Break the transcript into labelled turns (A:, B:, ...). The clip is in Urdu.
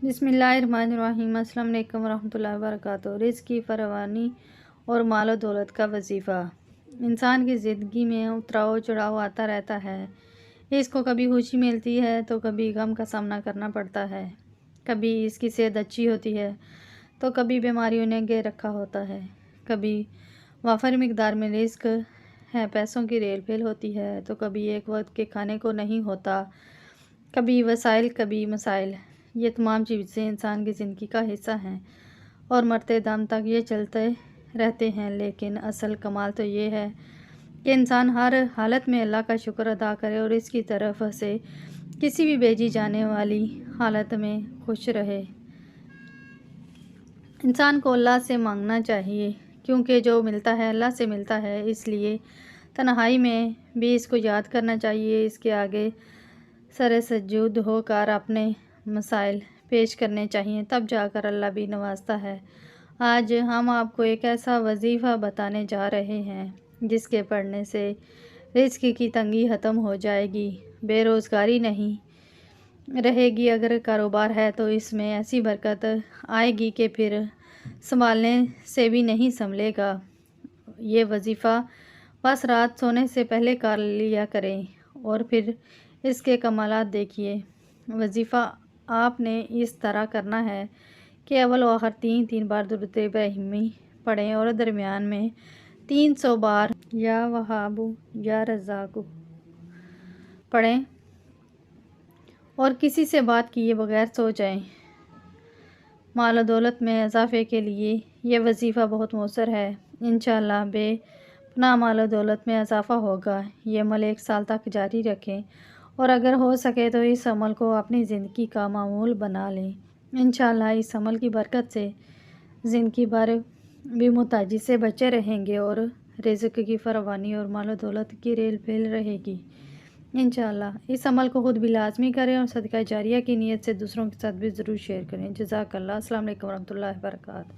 A: بسم اللہ الرحمن الرحیم۔ السلام علیکم ورحمۃ اللہ وبرکاتہ۔ رزق کی فراوانی اور مال و دولت کا وظیفہ۔ انسان کی زندگی میں اتراؤ چڑھاؤ آتا رہتا ہے۔ اس کو کبھی خوشی ملتی ہے تو کبھی غم کا سامنا کرنا پڑتا ہے۔ کبھی اس کی صحت اچھی ہوتی ہے تو کبھی بیماریوں نے گھیر رکھا ہوتا ہے۔ کبھی وافر مقدار میں رزق ہے، پیسوں کی ریل پھیل ہوتی ہے تو کبھی ایک وقت کے کھانے کو نہیں ہوتا۔ کبھی وسائل کبھی مسائل، یہ تمام چیزیں انسان کی زندگی کا حصہ ہیں اور مرتے دم تک یہ چلتے رہتے ہیں۔ لیکن اصل کمال تو یہ ہے کہ انسان ہر حالت میں اللہ کا شکر ادا کرے اور اس کی طرف سے کسی بھی بھیجی جانے والی حالت میں خوش رہے۔ انسان کو اللہ سے مانگنا چاہیے، کیونکہ جو ملتا ہے اللہ سے ملتا ہے۔ اس لیے تنہائی میں بھی اس کو یاد کرنا چاہیے، اس کے آگے سر سجود ہو کر اپنے مسائل پیش کرنے چاہیے، تب جا کر اللہ بھی نوازتا ہے۔ آج ہم آپ کو ایک ایسا وظیفہ بتانے جا رہے ہیں جس کے پڑھنے سے رزق کی تنگی ختم ہو جائے گی، بے روزگاری نہیں رہے گی۔ اگر کاروبار ہے تو اس میں ایسی برکت آئے گی کہ پھر سنبھالنے سے بھی نہیں سنبھلے گا۔ یہ وظیفہ بس رات سونے سے پہلے کر لیا کریں اور پھر اس کے کمالات دیکھیے۔ وظیفہ آپ نے اس طرح کرنا ہے کہ اول و آخر تین بار درود ابراہیمی پڑھیں اور درمیان میں 300 بار یا وہاب یا رزاق پڑھیں اور کسی سے بات کیے بغیر سو جائیں۔ مال و دولت میں اضافے کے لیے یہ وظیفہ بہت مؤثر ہے۔ انشاءاللہ بے پناہ مال و دولت میں اضافہ ہوگا۔ یہ عمل 1 سال تک جاری رکھیں اور اگر ہو سکے تو اس عمل کو اپنی زندگی کا معمول بنا لیں۔ انشاءاللہ اس عمل کی برکت سے زندگی بھر بھی محتاجی سے بچے رہیں گے اور رزق کی فراوانی اور مال و دولت کی ریل پھیل رہے گی۔ انشاءاللہ اس عمل کو خود بھی لازمی کریں اور صدقہ جاریہ کی نیت سے دوسروں کے ساتھ بھی ضرور شیئر کریں۔ جزاک اللہ۔ السلام علیکم ورحمۃ اللہ وبرکاتہ۔